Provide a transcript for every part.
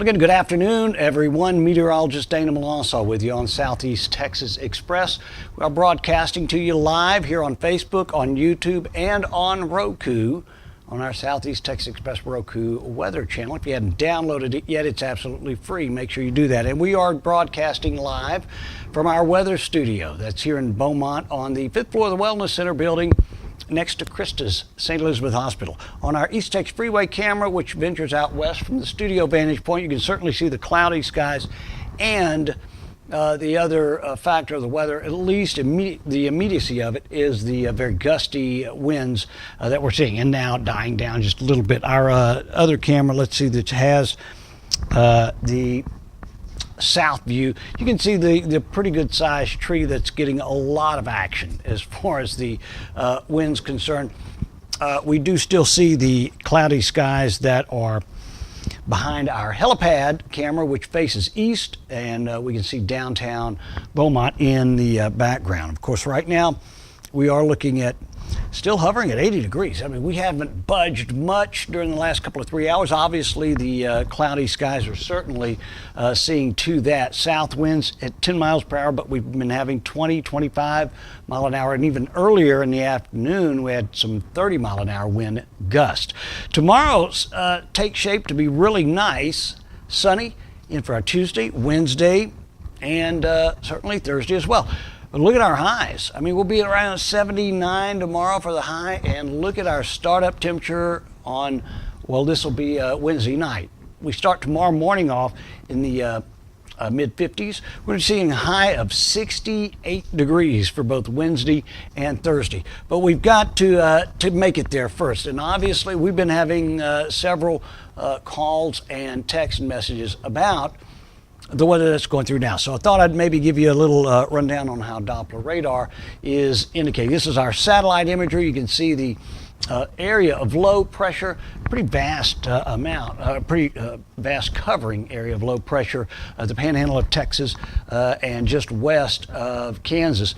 Again, good afternoon, everyone. Meteorologist Dana Melancon with you on Southeast Texas Express. We are broadcasting to you live here on Facebook, on YouTube, and on Roku on our Southeast Texas Express Roku weather channel. If you haven't downloaded it yet, it's absolutely free. Make sure you do that. And we are broadcasting live from our weather studio that's here in Beaumont on the 5th floor of the Wellness Center building next to Christa's St. Elizabeth Hospital. On our East Texas Freeway camera, which ventures out west from the studio vantage point, you can certainly see the cloudy skies and the other factor of the weather, at least the immediacy of it, is the very gusty winds that we're seeing, and now dying down just a little bit. Our other camera, let's see, that has the south view, you can see the pretty good sized tree that's getting a lot of action as far as the wind's concerned. We do still see the cloudy skies that are behind our helipad camera, which faces east, and we can see downtown Beaumont in the background. Of course, right now we are looking at still hovering at 80 degrees. I mean, we haven't budged much during the last couple of 3 hours. Obviously, the cloudy skies are certainly seeing to that. South winds at 10 miles per hour, but we've been having 20, 25 mile an hour, and even earlier in the afternoon, we had some 30 mile an hour wind gust. Tomorrow's takes shape to be really nice, sunny in for our Tuesday, Wednesday, and certainly Thursday as well. But look at our highs. I mean, we'll be around 79 tomorrow for the high, and look at our startup temperature on, well, this will be Wednesday night. We start tomorrow morning off in the mid 50s. We're seeing a high of 68 degrees for both Wednesday and Thursday. But we've got to make it there first. And obviously, we've been having several calls and text messages about the weather that's going through now. So I thought I'd maybe give you a little rundown on how Doppler radar is indicating. This is our satellite imagery. You can see the area of low pressure, pretty vast vast covering area of low pressure, the panhandle of Texas and just west of Kansas,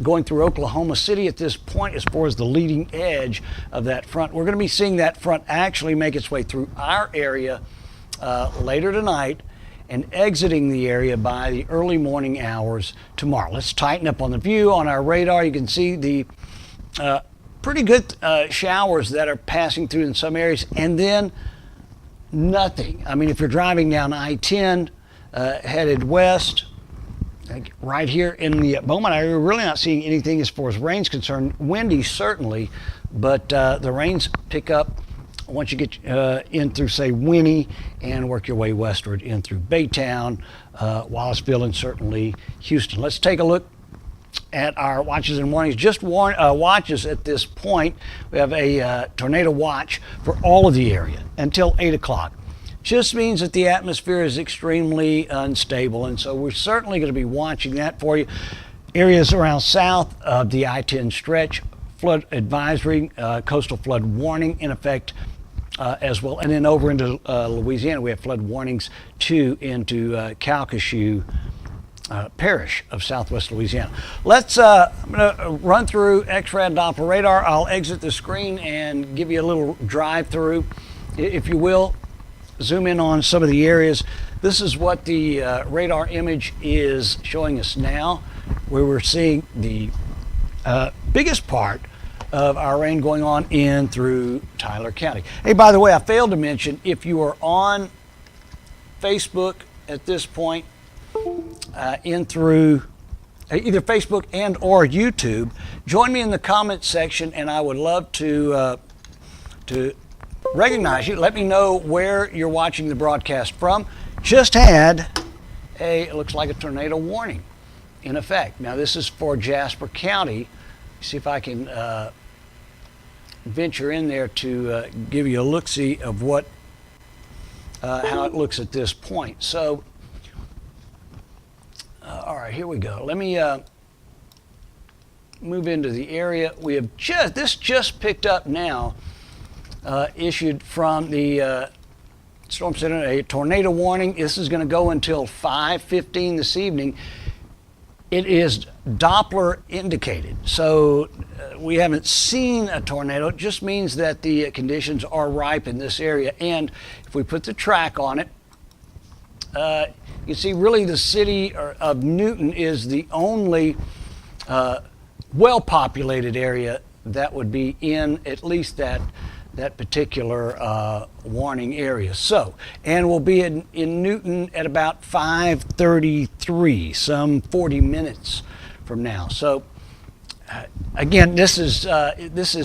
going through Oklahoma City at this point as far as the leading edge of that front. We're going to be seeing that front actually make its way through our area later tonight and exiting the area by the early morning hours tomorrow. Let's tighten up on the view. On our radar, you can see the pretty good showers that are passing through in some areas, and then nothing. I mean, if you're driving down I-10 headed west, like right here in the Beaumont area, we're really not seeing anything as far as rain's concerned. Windy, certainly, but the rains pick up once you get in through, say, Winnie, and work your way westward in through Baytown, Wallaceville, and certainly Houston. Let's take a look at our watches and warnings. Just watches at this point. We have a tornado watch for all of the area until 8 o'clock. Just means that the atmosphere is extremely unstable, and so we're certainly going to be watching that for you. Areas around south of the I-10 stretch, flood advisory, coastal flood warning in effect as well. And then over into Louisiana, we have flood warnings too into Calcasieu Parish of southwest Louisiana. Let's, I'm going to run through X-rad Doppler radar. I'll exit the screen and give you a little drive through, if you will. Zoom in on some of the areas. This is what the radar image is showing us now, where we're seeing the biggest part of our rain going on in through Tyler County. Hey, by the way, I failed to mention, if you are on Facebook at this point, in through either Facebook and or YouTube, join me in the comments section, and I would love to recognize you. Let me know where you're watching the broadcast from. Just had it looks like a tornado warning in effect. Now, this is for Jasper County. See if I can venture in there to give you a look-see of what how it looks at this point. So, all right, here we go. Let me move into the area. We have just picked up now, issued from the Storm Center, a tornado warning. This is going to go until 5:15 this evening. It is Doppler indicated, so we haven't seen a tornado. It just means that the conditions are ripe in this area. And if we put the track on it, you see really the city of Newton is the only well-populated area that would be in at least that particular warning area. So, and we'll be in Newton at about 5:33, some 40 minutes from now. So, again, this is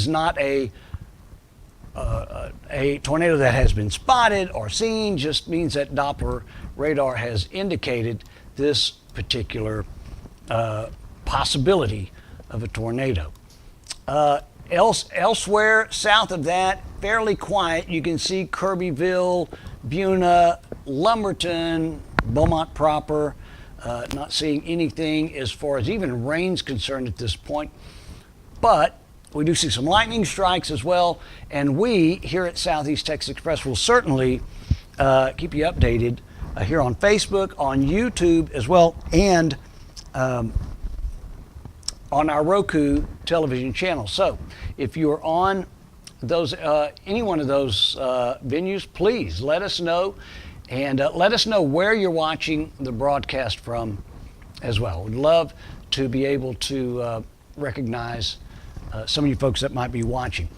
not a tornado that has been spotted or seen. Just means that Doppler radar has indicated this particular possibility of a tornado. Elsewhere south of that, fairly quiet. You can see Kirbyville, Buna, Lumberton, Beaumont proper. Not seeing anything as far as even rain's concerned at this point. But we do see some lightning strikes as well. And we here at Southeast Texas Express will certainly keep you updated here on Facebook, on YouTube as well, and on our Roku television channel. So if you're on those any one of those venues, please let us know, and let us know where you're watching the broadcast from as well. We'd love to be able to recognize some of you folks that might be watching.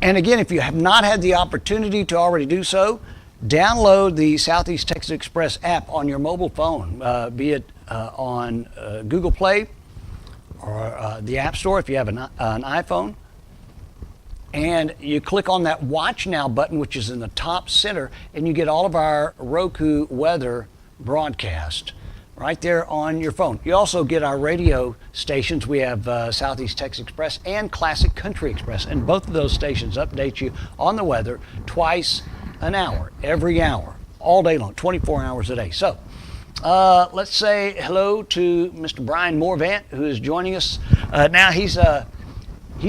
And again, if you have not had the opportunity to already do so, download the Southeast Texas Express app on your mobile phone, be it on Google Play or the App Store if you have an iPhone. And you click on that Watch Now button, which is in the top center, and you get all of our Roku weather broadcast right there on your phone. You also get our radio stations. We have Southeast Texas Express and Classic Country Express, and both of those stations update you on the weather twice an hour, every hour, all day long, 24 hours a day. So let's say hello to Mr. Brian Morvant, who is joining us now. He's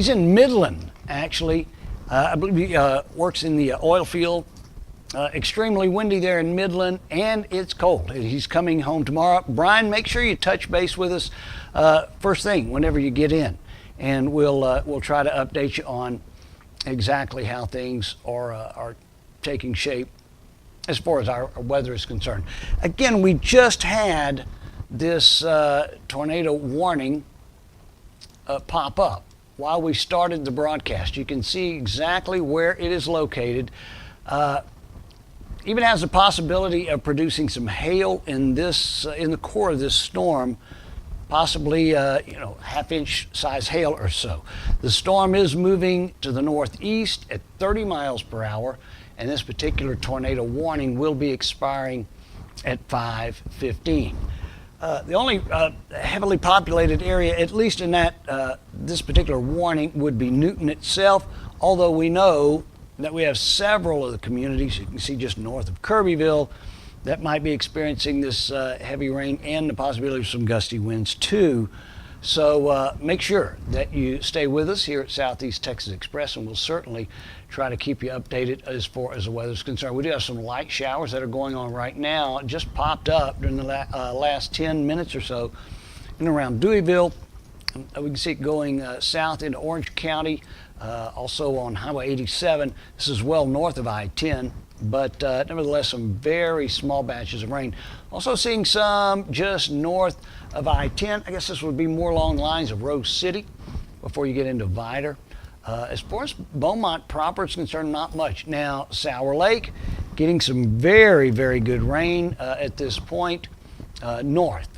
in Midland, actually. I believe he works in the oil field. Extremely windy there in Midland, and it's cold. He's coming home tomorrow. Brian, make sure you touch base with us first thing whenever you get in, and we'll try to update you on exactly how things are taking shape as far as our weather is concerned. Again, we just had this tornado warning pop up while we started the broadcast. You can see exactly where it is located. Even has the possibility of producing some hail in this in the core of this storm, possibly half-inch size hail or so. The storm is moving to the northeast at 30 miles per hour, and this particular tornado warning will be expiring at 5:15. The only heavily populated area, at least in that this particular warning, would be Newton itself, although we know that we have several of the communities, you can see just north of Kirbyville, that might be experiencing this heavy rain and the possibility of some gusty winds too. So make sure that you stay with us here at Southeast Texas Express, and we'll certainly try to keep you updated as far as the weather is concerned. We do have some light showers that are going on right now. It just popped up during the last 10 minutes or so in around Deweyville. We can see it going south into Orange County, also on Highway 87. This is well north of I-10, but nevertheless some very small batches of rain. Also seeing some just north of I-10. I guess this would be more along the lines of Rose City before you get into Vidor. As far as Beaumont proper is concerned, not much. Now, Sour Lake getting some very, very good rain at this point north.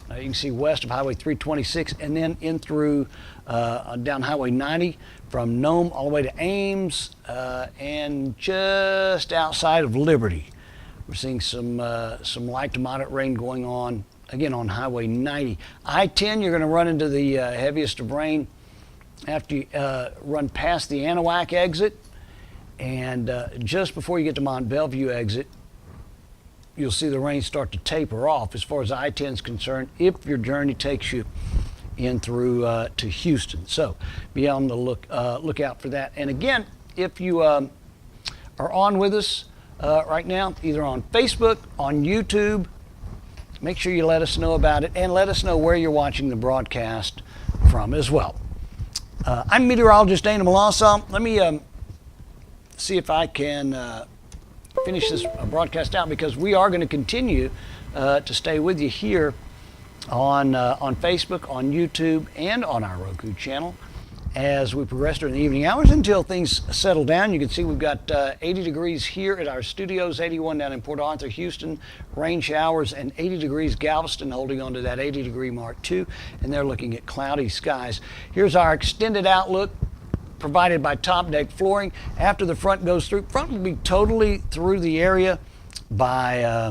You can see west of Highway 326 and then in through down Highway 90 from Nome all the way to Ames and just outside of Liberty. We're seeing some light to moderate rain going on again on Highway 90. I-10, you're going to run into the heaviest of rain after you run past the Anahuac exit, and just before you get to Mont Belvieu exit, you'll see the rain start to taper off as far as I-10 is concerned if your journey takes you in through to Houston. So be on the lookout for that. And again, if you are on with us right now, either on Facebook, on YouTube, make sure you let us know about it and let us know where you're watching the broadcast from as well. I'm meteorologist Dana Melancon. Let me see if I can finish this broadcast out because we are going to continue to stay with you here on Facebook, on YouTube, and on our Roku channel as we progress during the evening hours until things settle down. You can see we've got 80 degrees here at our studios, 81 down in Port Arthur, Houston, rain showers, and 80 degrees Galveston, holding on to that 80 degree mark too, and they're looking at cloudy skies. Here's our extended outlook provided by Top Deck Flooring. After the front goes through, front will be totally through the area by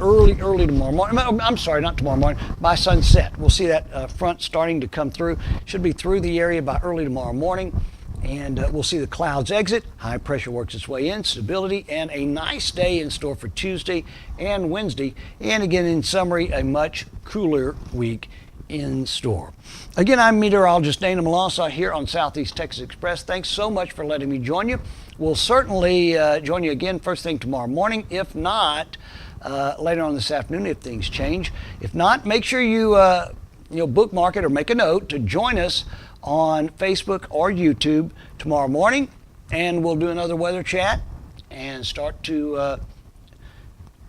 early tomorrow morning. I'm sorry, not tomorrow morning, by sunset. We'll see that front starting to come through. Should be through the area by early tomorrow morning, and we'll see the clouds exit. High pressure works its way in, stability, and a nice day in store for Tuesday and Wednesday. And again, in summary, a much cooler week in store. Again, I'm meteorologist Dana Melancon here on Southeast Texas Express. Thanks so much for letting me join you. We'll certainly join you again first thing tomorrow morning. If not, later on this afternoon if things change. If not, make sure you bookmark it or make a note to join us on Facebook or YouTube tomorrow morning, and we'll do another weather chat and start to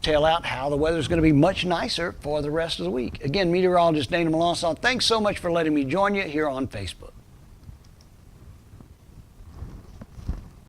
tell out how the weather is going to be much nicer for the rest of the week. Again, meteorologist Dana Melancon, thanks so much for letting me join you here on Facebook.